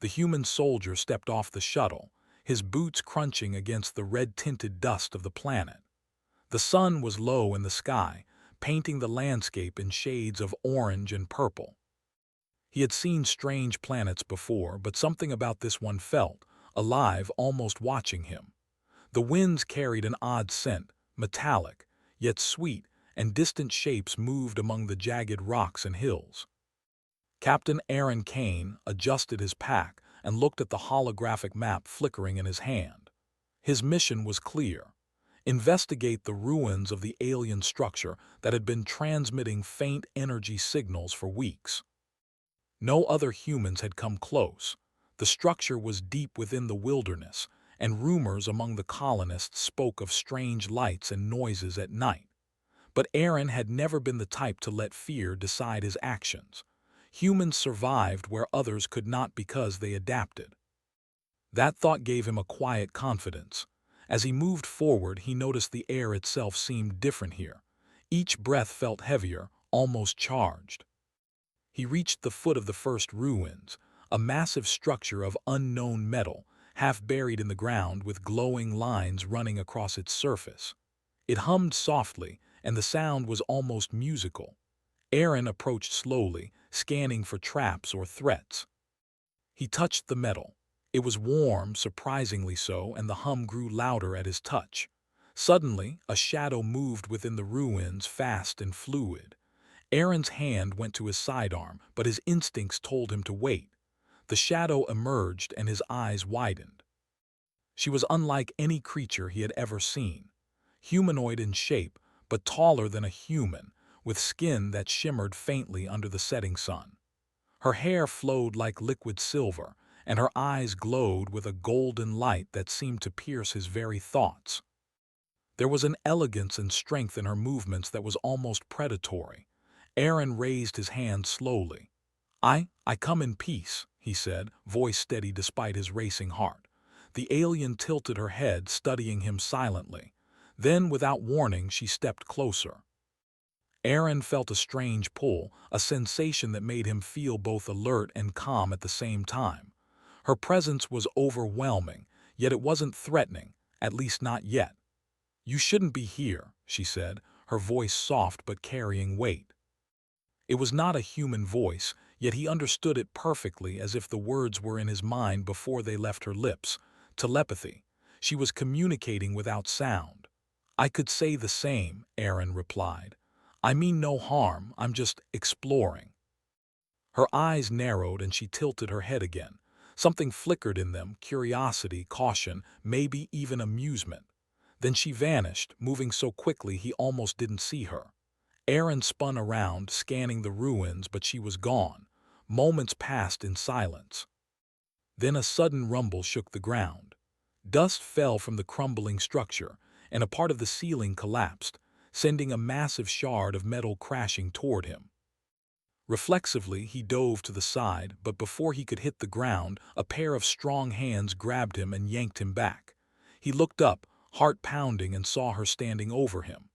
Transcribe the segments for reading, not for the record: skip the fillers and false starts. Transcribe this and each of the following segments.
The human soldier stepped off the shuttle, his boots crunching against the red-tinted dust of the planet. The sun was low in the sky, painting the landscape in shades of orange and purple. He had seen strange planets before, but something about this one felt alive, almost watching him. The winds carried an odd scent, metallic, yet sweet, and distant shapes moved among the jagged rocks and hills. Captain Aaron Kane adjusted his pack and looked at the holographic map flickering in his hand. His mission was clear: investigate the ruins of the alien structure that had been transmitting faint energy signals for weeks. No other humans had come close. The structure was deep within the wilderness, and rumors among the colonists spoke of strange lights and noises at night. But Aaron had never been the type to let fear decide his actions. Humans survived where others could not because they adapted. That thought gave him a quiet confidence. As he moved forward, he noticed the air itself seemed different here. Each breath felt heavier, almost charged. He reached the foot of the first ruins, a massive structure of unknown metal, half buried in the ground with glowing lines running across its surface. It hummed softly, and the sound was almost musical. Aaron approached slowly, scanning for traps or threats. He touched the metal. It was warm, surprisingly so, and the hum grew louder at his touch. Suddenly, a shadow moved within the ruins, fast and fluid. Aaron's hand went to his sidearm, but his instincts told him to wait. The shadow emerged and his eyes widened. She was unlike any creature he had ever seen. Humanoid in shape, but taller than a human, with skin that shimmered faintly under the setting sun. Her hair flowed like liquid silver, and her eyes glowed with a golden light that seemed to pierce his very thoughts. There was an elegance and strength in her movements that was almost predatory. Aaron raised his hand slowly. I come in peace," he said, voice steady despite his racing heart. The alien tilted her head, studying him silently. Then, without warning, she stepped closer. Aaron felt a strange pull, a sensation that made him feel both alert and calm at the same time. Her presence was overwhelming, yet it wasn't threatening, at least not yet. "You shouldn't be here," she said, her voice soft but carrying weight. It was not a human voice, yet he understood it perfectly, as if the words were in his mind before they left her lips. Telepathy. She was communicating without sound. "I could say the same," Aaron replied. "I mean no harm, I'm just exploring." Her eyes narrowed and she tilted her head again. Something flickered in them, curiosity, caution, maybe even amusement. Then she vanished, moving so quickly he almost didn't see her. Aaron spun around, scanning the ruins, but she was gone. Moments passed in silence. Then a sudden rumble shook the ground. Dust fell from the crumbling structure, and a part of the ceiling collapsed, sending a massive shard of metal crashing toward him. Reflexively, he dove to the side, but before he could hit the ground, a pair of strong hands grabbed him and yanked him back. He looked up, heart pounding, and saw her standing over him.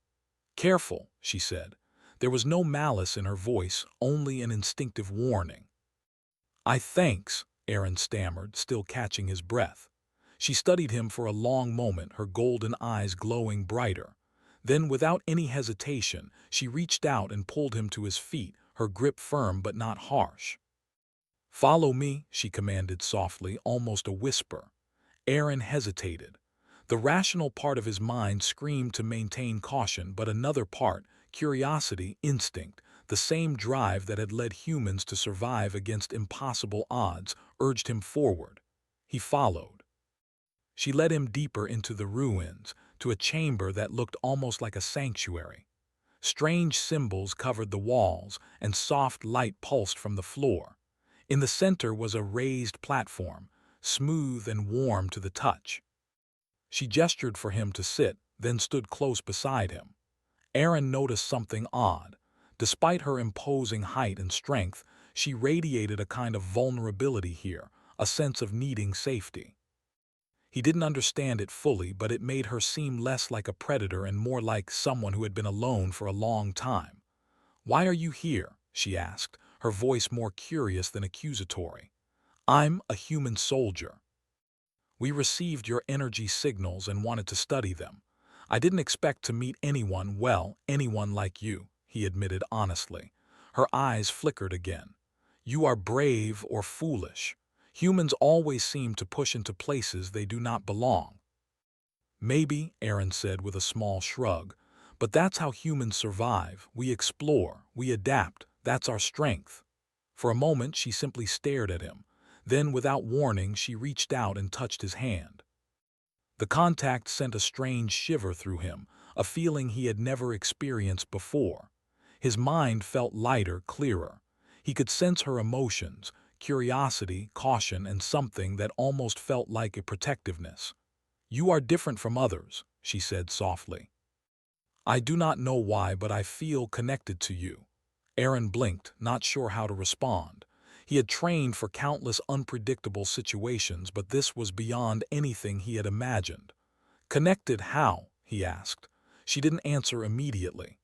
"Careful," she said. There was no malice in her voice, only an instinctive warning. Thanks," Aaron stammered, still catching his breath. She studied him for a long moment, her golden eyes glowing brighter. Then, without any hesitation, she reached out and pulled him to his feet, her grip firm but not harsh. "Follow me," she commanded softly, almost a whisper. Aaron hesitated. The rational part of his mind screamed to maintain caution, but another part, curiosity, instinct, the same drive that had led humans to survive against impossible odds, urged him forward. He followed. She led him deeper into the ruins, to a chamber that looked almost like a sanctuary. Strange symbols covered the walls, and soft light pulsed from the floor. In the center was a raised platform, smooth and warm to the touch. She gestured for him to sit, then stood close beside him. Aaron noticed something odd. Despite her imposing height and strength, she radiated a kind of vulnerability here, a sense of needing safety. He didn't understand it fully, but it made her seem less like a predator and more like someone who had been alone for a long time. "Why are you here?" she asked, her voice more curious than accusatory. I'm a human soldier. We received your energy signals and wanted to study them. I didn't expect to meet anyone, well, anyone like you, he admitted honestly. Her eyes flickered again. You are brave or foolish. Humans always seem to push into places they do not belong. Maybe, Aaron said with a small shrug, but that's how humans survive. We explore, we adapt, that's our strength. For a moment she simply stared at him. Then, without warning, she reached out and touched his hand. The contact sent a strange shiver through him, a feeling he had never experienced before. His mind felt lighter, clearer. He could sense her emotions, curiosity, caution, and something that almost felt like a protectiveness. You are different from others, she said softly. I do not know why, but I feel connected to you. Aaron blinked, not sure how to respond. He had trained for countless unpredictable situations, but this was beyond anything he had imagined. Connected how? He asked. She didn't answer immediately.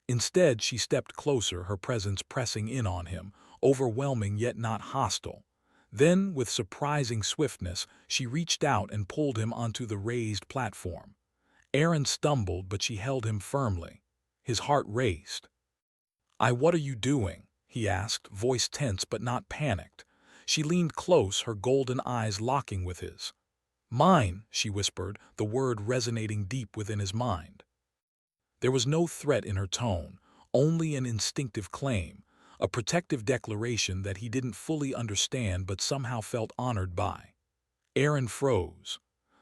Instead, she stepped closer, her presence pressing in on him, overwhelming yet not hostile. Then, with surprising swiftness, she reached out and pulled him onto the raised platform. Aaron stumbled, but she held him firmly. His heart raced. What are you doing? He asked, voice tense but not panicked. She leaned close, her golden eyes locking with his. Mine, she whispered, the word resonating deep within his mind. There was no threat in her tone, only an instinctive claim, a protective declaration that he didn't fully understand but somehow felt honored by. Aaron froze.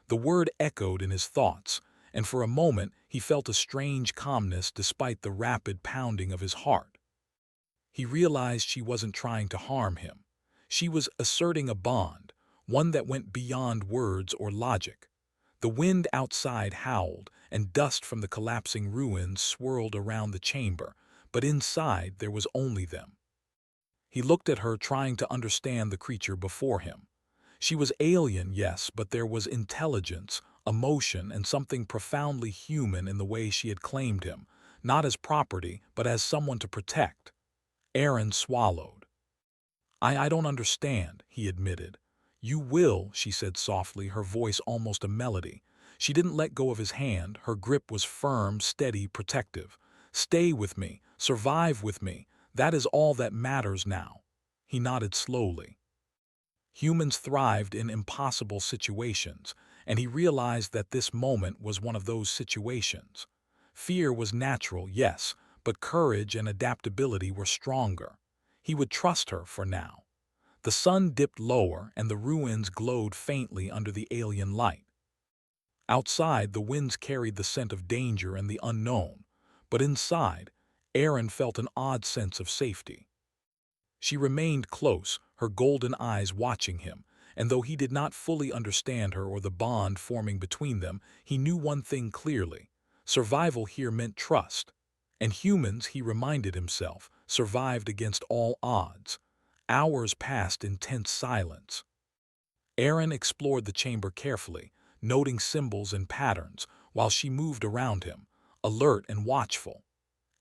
The word echoed in his thoughts, and for a moment he felt a strange calmness despite the rapid pounding of his heart. He realized she wasn't trying to harm him. She was asserting a bond, one that went beyond words or logic. The wind outside howled, and dust from the collapsing ruins swirled around the chamber, but inside there was only them. He looked at her, trying to understand the creature before him. She was alien, yes, but there was intelligence, emotion, and something profoundly human in the way she had claimed him, not as property, but as someone to protect. Aaron swallowed. I don't understand, he admitted. You will, she said softly, her voice almost a melody. She didn't let go of his hand, her grip was firm, steady, protective. Stay with me, survive with me, that is all that matters now. He nodded slowly. Humans thrived in impossible situations, and he realized that this moment was one of those situations. Fear was natural, yes, but courage and adaptability were stronger. He would trust her for now. The sun dipped lower, and the ruins glowed faintly under the alien light. Outside, the winds carried the scent of danger and the unknown, but inside, Aaron felt an odd sense of safety. She remained close, her golden eyes watching him, and though he did not fully understand her or the bond forming between them, he knew one thing clearly. Survival here meant trust. And humans, he reminded himself, survived against all odds. Hours passed in tense silence. Aaron explored the chamber carefully, noting symbols and patterns, while she moved around him, alert and watchful.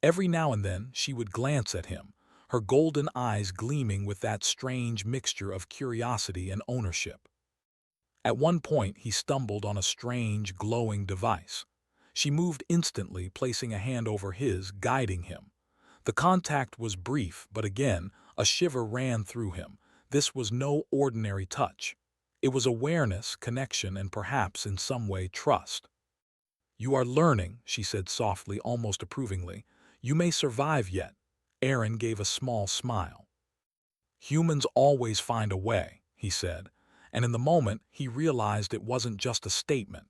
Every now and then she would glance at him, her golden eyes gleaming with that strange mixture of curiosity and ownership. At one point he stumbled on a strange, glowing device. She moved instantly, placing a hand over his, guiding him. The contact was brief, but again, a shiver ran through him. This was no ordinary touch. It was awareness, connection, and perhaps, in some way, trust. You are learning, she said softly, almost approvingly. You may survive yet. Aaron gave a small smile. Humans always find a way, he said, and in the moment he realized it wasn't just a statement.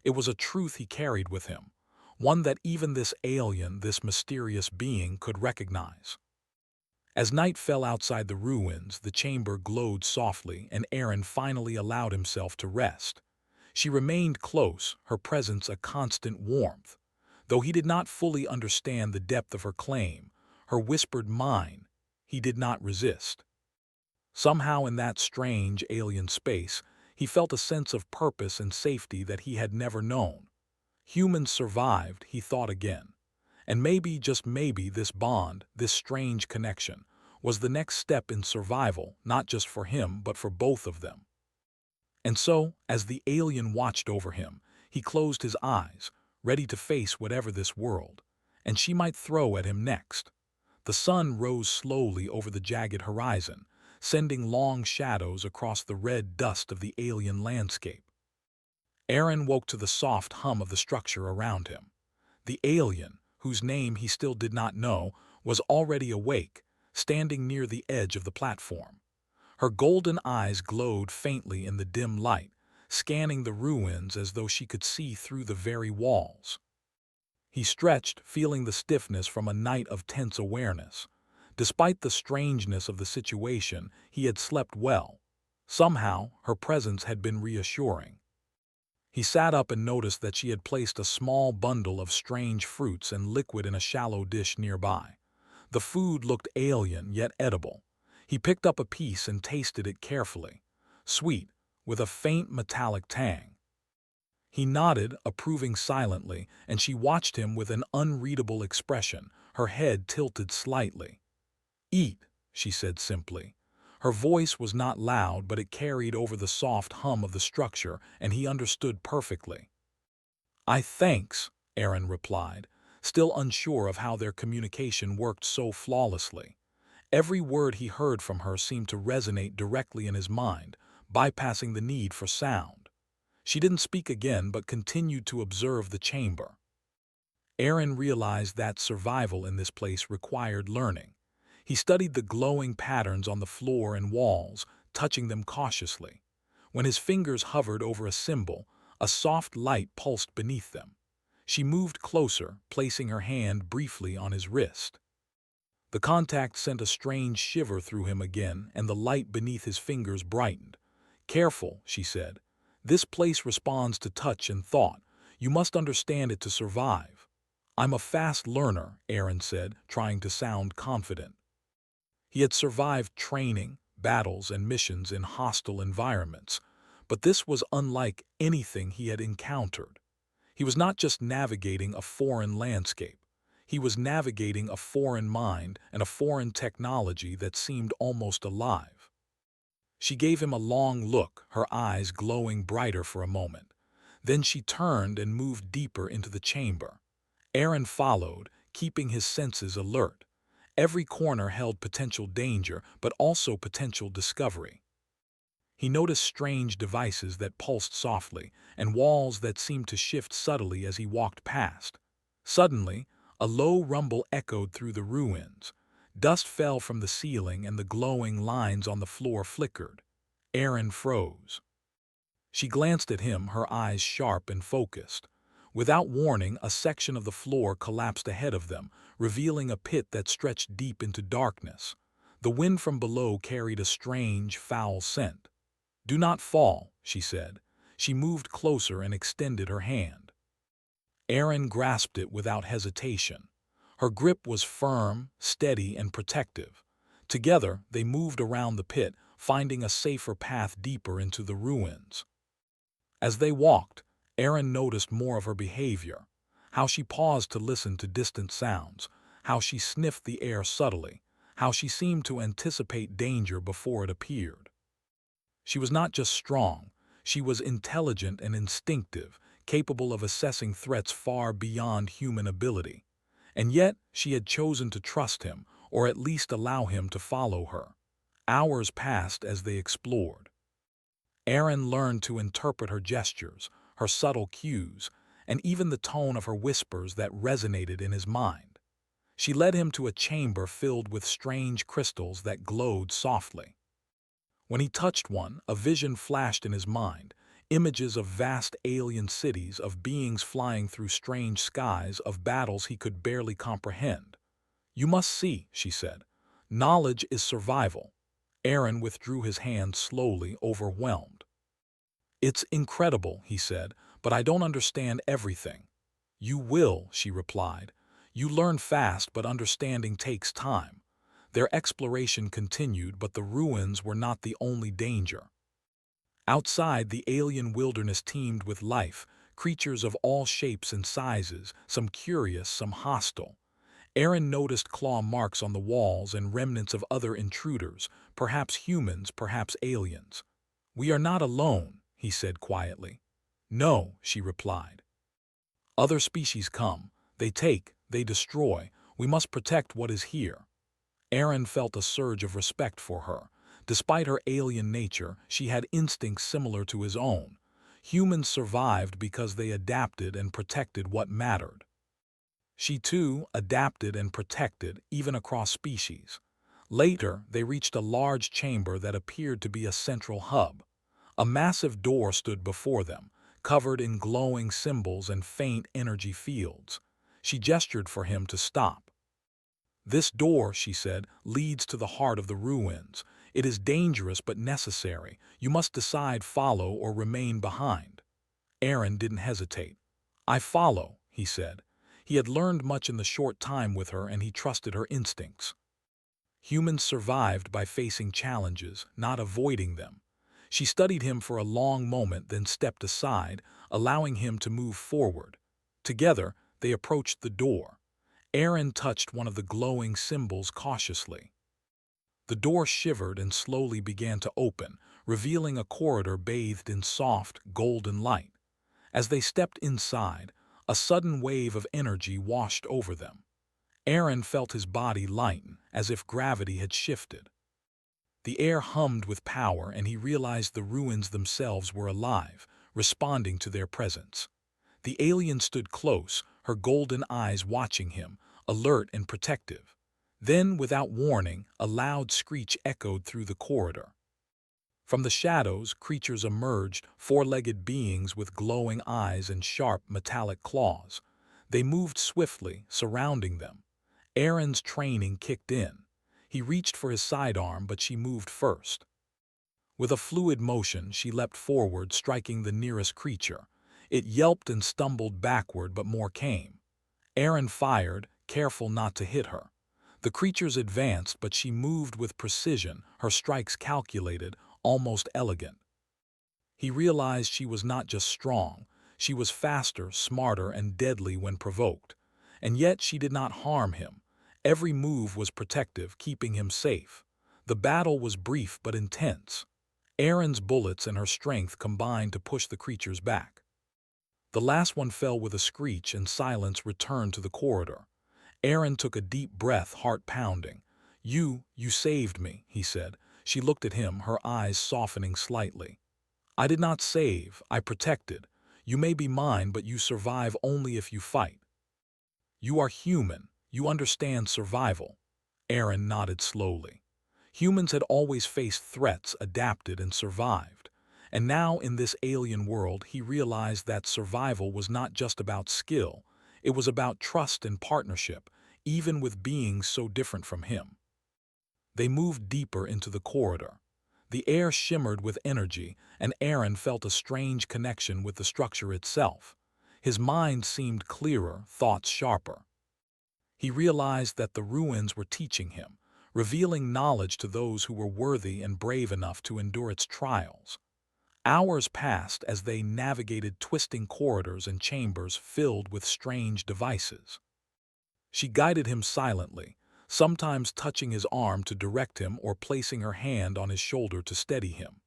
It was a truth he carried with him, one that even this alien, this mysterious being, could recognize. As night fell outside the ruins, the chamber glowed softly, and Aaron finally allowed himself to rest. She remained close, her presence a constant warmth. Though he did not fully understand the depth of her claim, her whispered mine, he did not resist. Somehow in that strange, alien space, he felt a sense of purpose and safety that he had never known. Humans survived, he thought again. And maybe, just maybe, this bond, this strange connection, was the next step in survival, not just for him, but for both of them. And so, as the alien watched over him, he closed his eyes, ready to face whatever this world, and she might throw at him next. The sun rose slowly over the jagged horizon, sending long shadows across the red dust of the alien landscape. Aaron woke to the soft hum of the structure around him. The alien, whose name he still did not know, was already awake, standing near the edge of the platform. Her golden eyes glowed faintly in the dim light, scanning the ruins as though she could see through the very walls. He stretched, feeling the stiffness from a night of tense awareness. Despite the strangeness of the situation, he had slept well. Somehow, her presence had been reassuring. He sat up and noticed that she had placed a small bundle of strange fruits and liquid in a shallow dish nearby. The food looked alien yet edible. He picked up a piece and tasted it carefully. Sweet, with a faint metallic tang. He nodded, approving silently, and she watched him with an unreadable expression, her head tilted slightly. "Eat," she said simply. Her voice was not loud, but it carried over the soft hum of the structure, and he understood perfectly. Thanks," Aaron replied, still unsure of how their communication worked so flawlessly. Every word he heard from her seemed to resonate directly in his mind, bypassing the need for sound. She didn't speak again but continued to observe the chamber. Aaron realized that survival in this place required learning. He studied the glowing patterns on the floor and walls, touching them cautiously. When his fingers hovered over a symbol, a soft light pulsed beneath them. She moved closer, placing her hand briefly on his wrist. The contact sent a strange shiver through him again, and the light beneath his fingers brightened. "Careful," she said. "This place responds to touch and thought. You must understand it to survive." "I'm a fast learner," Aaron said, trying to sound confident. He had survived training, battles, and missions in hostile environments, but this was unlike anything he had encountered. He was not just navigating a foreign landscape. He was navigating a foreign mind and a foreign technology that seemed almost alive. She gave him a long look, her eyes glowing brighter for a moment. Then she turned and moved deeper into the chamber. Aaron followed, keeping his senses alert. Every corner held potential danger, but also potential discovery. He noticed strange devices that pulsed softly, and walls that seemed to shift subtly as he walked past. Suddenly, a low rumble echoed through the ruins. Dust fell from the ceiling and the glowing lines on the floor flickered. Aaron froze. She glanced at him, her eyes sharp and focused. Without warning, a section of the floor collapsed ahead of them, revealing a pit that stretched deep into darkness. The wind from below carried a strange, foul scent. "Do not fall," she said. She moved closer and extended her hand. Aaron grasped it without hesitation. Her grip was firm, steady, and protective. Together, they moved around the pit, finding a safer path deeper into the ruins. As they walked, Aaron noticed more of her behavior, how she paused to listen to distant sounds, how she sniffed the air subtly, how she seemed to anticipate danger before it appeared. She was not just strong, she was intelligent and instinctive, capable of assessing threats far beyond human ability. And yet, she had chosen to trust him, or at least allow him to follow her. Hours passed as they explored. Aaron learned to interpret her gestures, her subtle cues, and even the tone of her whispers that resonated in his mind. She led him to a chamber filled with strange crystals that glowed softly. When he touched one, a vision flashed in his mind, images of vast alien cities, of beings flying through strange skies, of battles he could barely comprehend. "You must see," she said. "Knowledge is survival." Aaron withdrew his hand slowly, overwhelmed. "It's incredible," he said, "but I don't understand everything." "You will," she replied. "You learn fast, but understanding takes time." Their exploration continued, but the ruins were not the only danger. Outside, the alien wilderness teemed with life, creatures of all shapes and sizes, some curious, some hostile. Aaron noticed claw marks on the walls and remnants of other intruders, perhaps humans, perhaps aliens. "We are not alone," he said quietly. "No," she replied. "Other species come. They take, they destroy. We must protect what is here." Aaron felt a surge of respect for her. Despite her alien nature, she had instincts similar to his own. Humans survived because they adapted and protected what mattered. She too adapted and protected, even across species. Later, they reached a large chamber that appeared to be a central hub. A massive door stood before them, covered in glowing symbols and faint energy fields. She gestured for him to stop. "This door," she said, "leads to the heart of the ruins. It is dangerous but necessary. You must decide follow or remain behind." Aaron didn't hesitate. "I follow," he said. He had learned much in the short time with her and he trusted her instincts. Humans survived by facing challenges, not avoiding them. She studied him for a long moment, then stepped aside, allowing him to move forward. Together, they approached the door. Aaron touched one of the glowing symbols cautiously. The door shivered and slowly began to open, revealing a corridor bathed in soft, golden light. As they stepped inside, a sudden wave of energy washed over them. Aaron felt his body lighten, as if gravity had shifted. The air hummed with power and he realized the ruins themselves were alive, responding to their presence. The alien stood close, her golden eyes watching him, alert and protective. Then, without warning, a loud screech echoed through the corridor. From the shadows, creatures emerged, four-legged beings with glowing eyes and sharp, metallic claws. They moved swiftly, surrounding them. Aaron's training kicked in. He reached for his sidearm, but she moved first. With a fluid motion, she leapt forward, striking the nearest creature. It yelped and stumbled backward, but more came. Aaron fired, careful not to hit her. The creatures advanced, but she moved with precision, her strikes calculated, almost elegant. He realized she was not just strong, she was faster, smarter, and deadly when provoked. And yet she did not harm him. Every move was protective, keeping him safe. The battle was brief but intense. Aaron's bullets and her strength combined to push the creatures back. The last one fell with a screech and silence returned to the corridor. Aaron took a deep breath, heart pounding. You saved me," he said. She looked at him, her eyes softening slightly. "I did not save, I protected. You may be mine, but you survive only if you fight. You are human, you understand survival." Aaron nodded slowly. Humans had always faced threats, adapted, and survived. And now, in this alien world, he realized that survival was not just about skill, it was about trust and partnership, even with beings so different from him. They moved deeper into the corridor. The air shimmered with energy, and Aaron felt a strange connection with the structure itself. His mind seemed clearer, thoughts sharper. He realized that the ruins were teaching him, revealing knowledge to those who were worthy and brave enough to endure its trials. Hours passed as they navigated twisting corridors and chambers filled with strange devices. She guided him silently, sometimes touching his arm to direct him or placing her hand on his shoulder to steady him.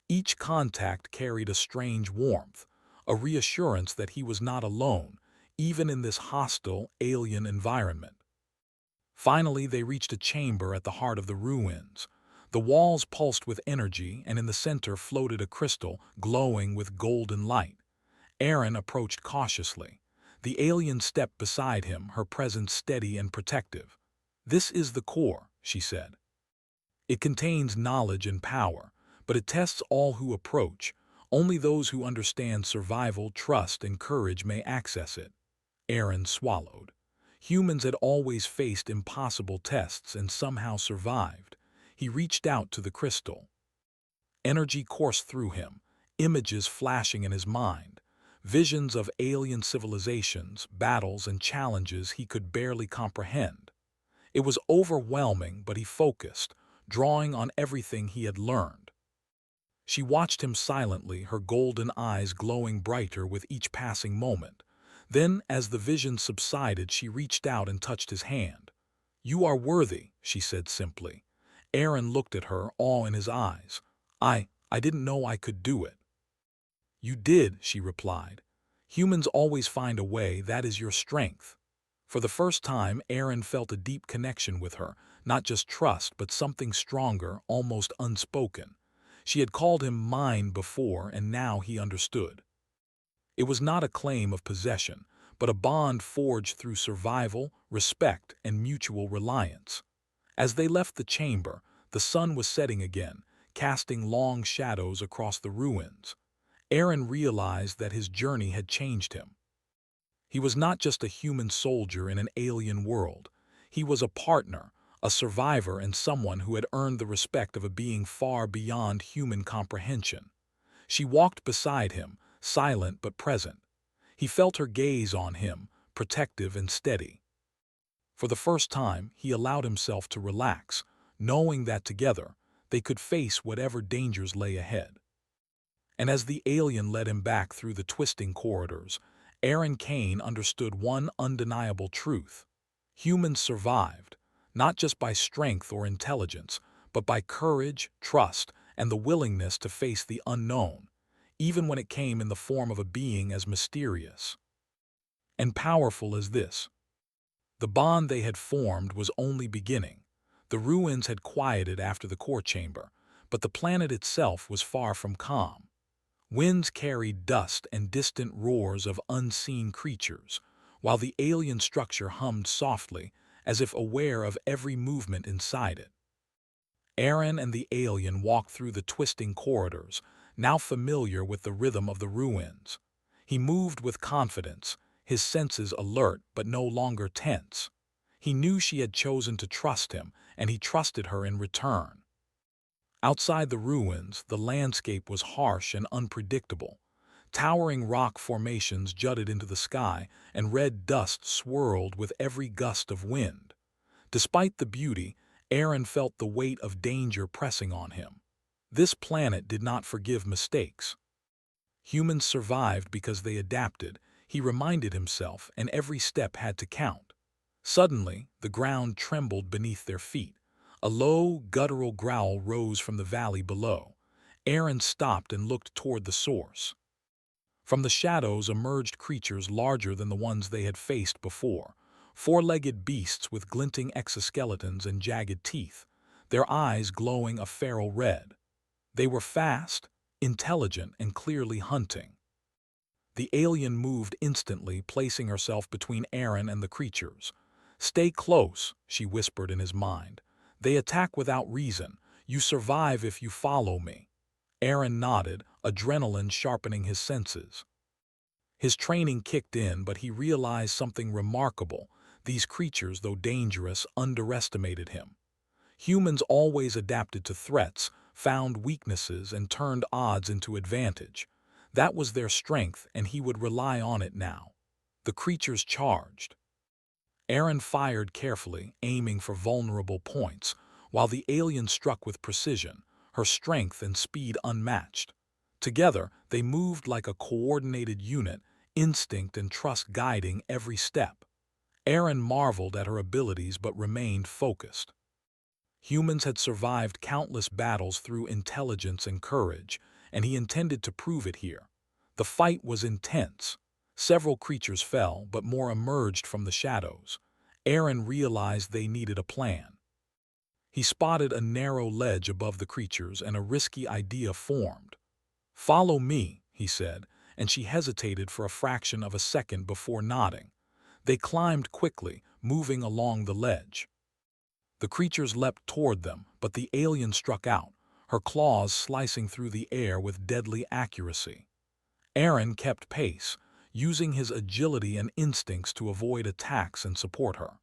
Each contact carried a strange warmth, a reassurance that he was not alone, even in this hostile, alien environment. Finally, they reached a chamber at the heart of the ruins. The walls pulsed with energy, and in the center floated a crystal, glowing with golden light. Aaron approached cautiously. The alien stepped beside him, her presence steady and protective. "This is the core," she said. "It contains knowledge and power, but it tests all who approach. Only those who understand survival, trust, and courage may access it." Aaron swallowed. Humans had always faced impossible tests and somehow survived. He reached out to the crystal. Energy coursed through him, images flashing in his mind. Visions of alien civilizations, battles, and challenges he could barely comprehend. It was overwhelming, but he focused, drawing on everything he had learned. She watched him silently, her golden eyes glowing brighter with each passing moment. Then, as the vision subsided, she reached out and touched his hand. "You are worthy," she said simply. Aaron looked at her, awe in his eyes. I didn't know I could do it." "You did," she replied. "Humans always find a way, that is your strength." For the first time, Aaron felt a deep connection with her, not just trust, but something stronger, almost unspoken. She had called him mine before, and now he understood. It was not a claim of possession, but a bond forged through survival, respect, and mutual reliance. As they left the chamber, the sun was setting again, casting long shadows across the ruins. Aaron realized that his journey had changed him. He was not just a human soldier in an alien world. He was a partner, a survivor, and someone who had earned the respect of a being far beyond human comprehension. She walked beside him, silent but present. He felt her gaze on him, protective and steady. For the first time, he allowed himself to relax, knowing that together, they could face whatever dangers lay ahead. And as the alien led him back through the twisting corridors, Aaron Kane understood one undeniable truth. Humans survived, not just by strength or intelligence, but by courage, trust, and the willingness to face the unknown, even when it came in the form of a being as mysterious and powerful as this. The bond they had formed was only beginning. The ruins had quieted after the core chamber, but the planet itself was far from calm. Winds carried dust and distant roars of unseen creatures, while the alien structure hummed softly, as if aware of every movement inside it. Aaron and the alien walked through the twisting corridors, now familiar with the rhythm of the ruins. He moved with confidence, his senses alert but no longer tense. He knew she had chosen to trust him, and he trusted her in return. Outside the ruins, the landscape was harsh and unpredictable. Towering rock formations jutted into the sky, and red dust swirled with every gust of wind. Despite the beauty, Aaron felt the weight of danger pressing on him. This planet did not forgive mistakes. Humans survived because they adapted, he reminded himself, and every step had to count. Suddenly, the ground trembled beneath their feet. A low, guttural growl rose from the valley below. Aaron stopped and looked toward the source. From the shadows emerged creatures larger than the ones they had faced before, four-legged beasts with glinting exoskeletons and jagged teeth, their eyes glowing a feral red. They were fast, intelligent, and clearly hunting. The alien moved instantly, placing herself between Aaron and the creatures. "Stay close," she whispered in his mind. "They attack without reason. You survive if you follow me." Aaron nodded, adrenaline sharpening his senses. His training kicked in, but he realized something remarkable. These creatures, though dangerous, underestimated him. Humans always adapted to threats, found weaknesses, and turned odds into advantage. That was their strength, and he would rely on it now. The creatures charged. Aaron fired carefully, aiming for vulnerable points, while the alien struck with precision, her strength and speed unmatched. Together, they moved like a coordinated unit, instinct and trust guiding every step. Aaron marveled at her abilities but remained focused. Humans had survived countless battles through intelligence and courage, and he intended to prove it here. The fight was intense. Several creatures fell, but more emerged from the shadows. Aaron realized they needed a plan. He spotted a narrow ledge above the creatures, and a risky idea formed. "Follow me," he said, and she hesitated for a fraction of a second before nodding. They climbed quickly, moving along the ledge. The creatures leapt toward them, but the alien struck out, her claws slicing through the air with deadly accuracy. Aaron kept pace, using his agility and instincts to avoid attacks and support her.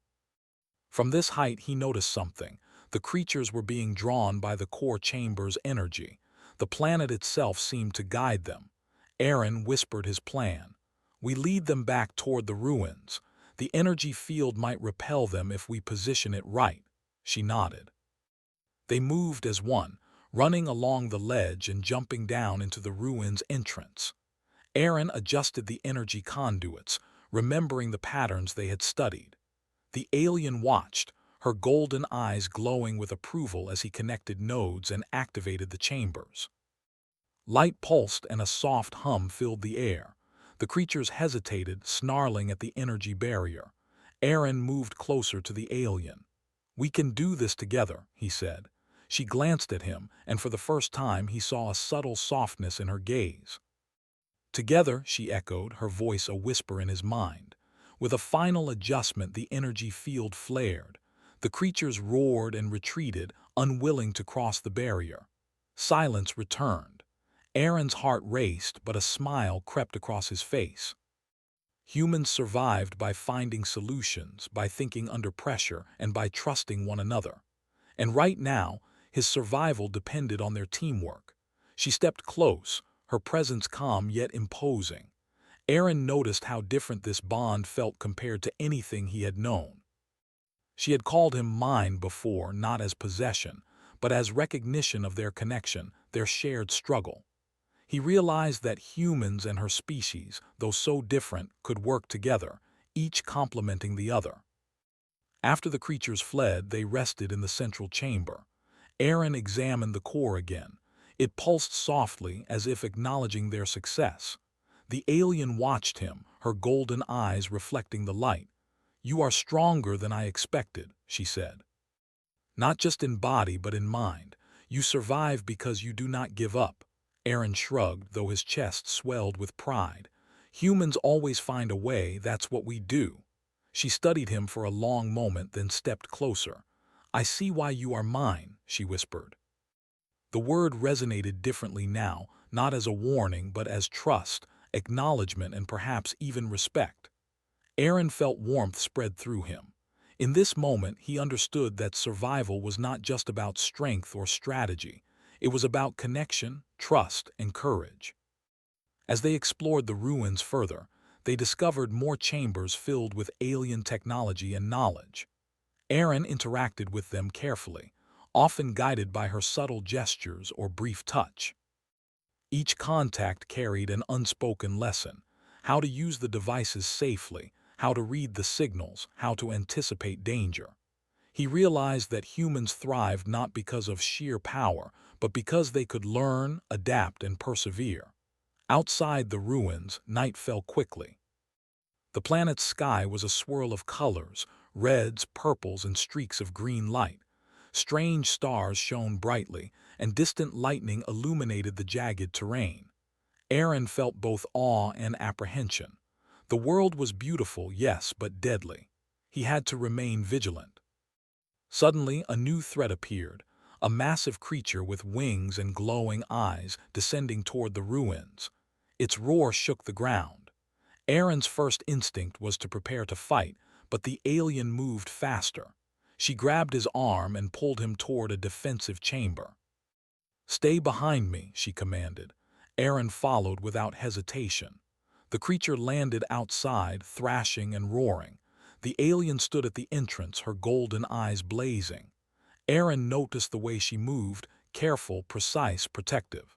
From this height he noticed something. The creatures were being drawn by the core chamber's energy. The planet itself seemed to guide them. Aaron whispered his plan. "We lead them back toward the ruins. The energy field might repel them if we position it right." She nodded. They moved as one, running along the ledge and jumping down into the ruins' entrance. Aaron adjusted the energy conduits, remembering the patterns they had studied. The alien watched, her golden eyes glowing with approval as he connected nodes and activated the chambers. Light pulsed and a soft hum filled the air. The creatures hesitated, snarling at the energy barrier. Aaron moved closer to the alien. "We can do this together," he said. She glanced at him, and for the first time he saw a subtle softness in her gaze. "Together," she echoed, her voice a whisper in his mind. With a final adjustment, the energy field flared. The creatures roared and retreated, unwilling to cross the barrier. Silence returned. Aaron's heart raced, but a smile crept across his face. Humans survived by finding solutions, by thinking under pressure, and by trusting one another. And right now, his survival depended on their teamwork. She stepped close, her presence calm yet imposing. Aaron noticed how different this bond felt compared to anything he had known. She had called him mine before, not as possession, but as recognition of their connection, their shared struggle. He realized that humans and her species, though so different, could work together, each complementing the other. After the creatures fled, they rested in the central chamber. Aaron examined the core again. It pulsed softly, as if acknowledging their success. The alien watched him, her golden eyes reflecting the light. "You are stronger than I expected," she said. "Not just in body, but in mind. You survive because you do not give up." Aaron shrugged, though his chest swelled with pride. "Humans always find a way, that's what we do." She studied him for a long moment, then stepped closer. "I see why you are mine," she whispered. The word resonated differently now, not as a warning, but as trust, acknowledgement, and perhaps even respect. Aaron felt warmth spread through him. In this moment, he understood that survival was not just about strength or strategy. It was about connection, trust, and courage. As they explored the ruins further, they discovered more chambers filled with alien technology and knowledge. Aaron interacted with them carefully, often guided by her subtle gestures or brief touch. Each contact carried an unspoken lesson: how to use the devices safely, how to read the signals, how to anticipate danger. He realized that humans thrived not because of sheer power, but because they could learn, adapt, and persevere. Outside the ruins, night fell quickly. The planet's sky was a swirl of colors, reds, purples, and streaks of green light. Strange stars shone brightly, and distant lightning illuminated the jagged terrain. Aaron felt both awe and apprehension. The world was beautiful, yes, but deadly. He had to remain vigilant. Suddenly, a new threat appeared, a massive creature with wings and glowing eyes descending toward the ruins. Its roar shook the ground. Aaron's first instinct was to prepare to fight, but the alien moved faster. She grabbed his arm and pulled him toward a defensive chamber. "Stay behind me," she commanded. Aaron followed without hesitation. The creature landed outside, thrashing and roaring. The alien stood at the entrance, her golden eyes blazing. Aaron noticed the way she moved, careful, precise, protective.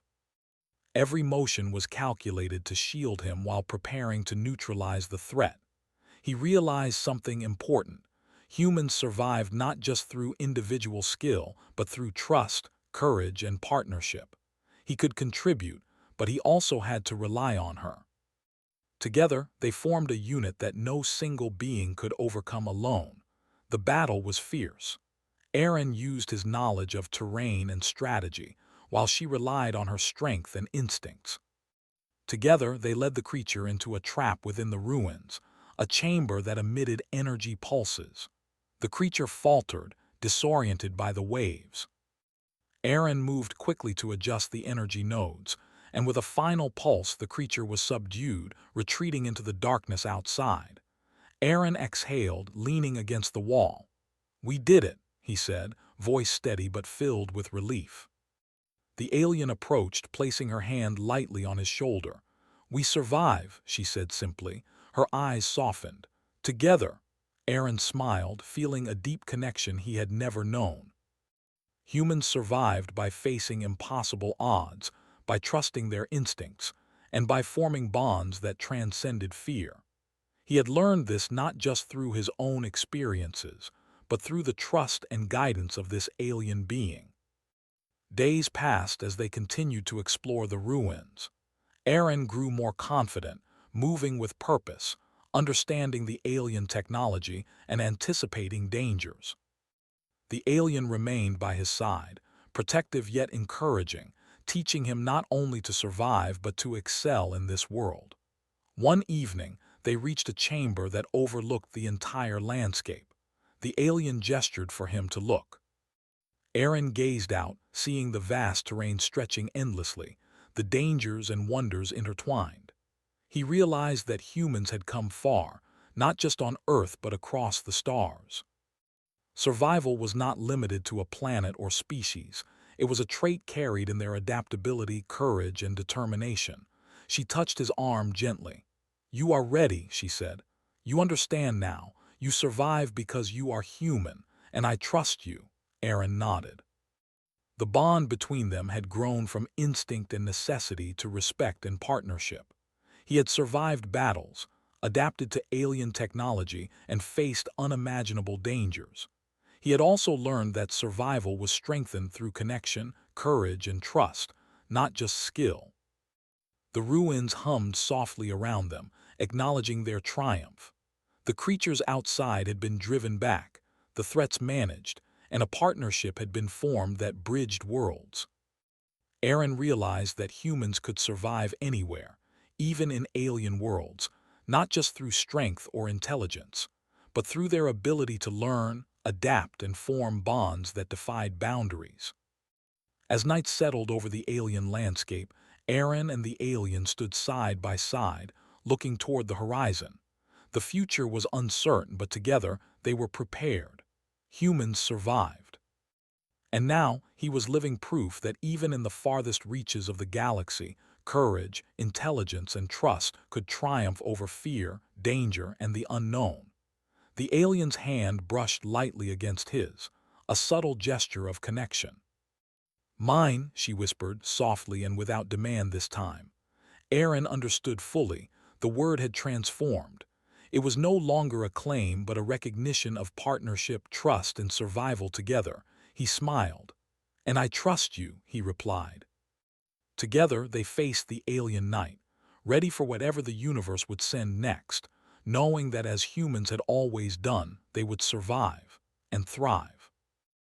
Every motion was calculated to shield him while preparing to neutralize the threat. He realized something important. Humans survived not just through individual skill, but through trust, courage, and partnership. He could contribute, but he also had to rely on her. Together, they formed a unit that no single being could overcome alone. The battle was fierce. Aaron used his knowledge of terrain and strategy, while she relied on her strength and instincts. Together, they led the creature into a trap within the ruins, a chamber that emitted energy pulses. The creature faltered, disoriented by the waves. Aaron moved quickly to adjust the energy nodes, and with a final pulse the creature was subdued, retreating into the darkness outside. Aaron exhaled, leaning against the wall. "We did it," he said, voice steady but filled with relief. The alien approached, placing her hand lightly on his shoulder. "We survive," she said simply. Her eyes softened. "Together." Aaron smiled, feeling a deep connection he had never known. Humans survived by facing impossible odds, by trusting their instincts, and by forming bonds that transcended fear. He had learned this not just through his own experiences, but through the trust and guidance of this alien being. Days passed as they continued to explore the ruins. Aaron grew more confident, moving with purpose, understanding the alien technology and anticipating dangers. The alien remained by his side, protective yet encouraging, teaching him not only to survive but to excel in this world. One evening, they reached a chamber that overlooked the entire landscape. The alien gestured for him to look. Aaron gazed out, seeing the vast terrain stretching endlessly, the dangers and wonders intertwined. He realized that humans had come far, not just on Earth but across the stars. Survival was not limited to a planet or species. It was a trait carried in their adaptability, courage, and determination. She touched his arm gently. "You are ready," she said. "You understand now. You survive because you are human, and I trust you." Aaron nodded. The bond between them had grown from instinct and necessity to respect and partnership. He had survived battles, adapted to alien technology, and faced unimaginable dangers. He had also learned that survival was strengthened through connection, courage, and trust, not just skill. The ruins hummed softly around them, acknowledging their triumph. The creatures outside had been driven back, the threats managed, and a partnership had been formed that bridged worlds. Aaron realized that humans could survive anywhere, even in alien worlds, not just through strength or intelligence, but through their ability to learn, adapt, and form bonds that defied boundaries. As night settled over the alien landscape, Aaron and the alien stood side by side, looking toward the horizon. The future was uncertain, but together they were prepared. Humans survived. And now he was living proof that even in the farthest reaches of the galaxy, courage, intelligence, and trust could triumph over fear, danger, and the unknown. The alien's hand brushed lightly against his, a subtle gesture of connection. "Mine," she whispered, softly and without demand this time. Aaron understood fully. The word had transformed. It was no longer a claim but a recognition of partnership, trust, and survival together. He smiled. "And I trust you," he replied. Together they faced the alien night, ready for whatever the universe would send next, knowing that as humans had always done, they would survive and thrive.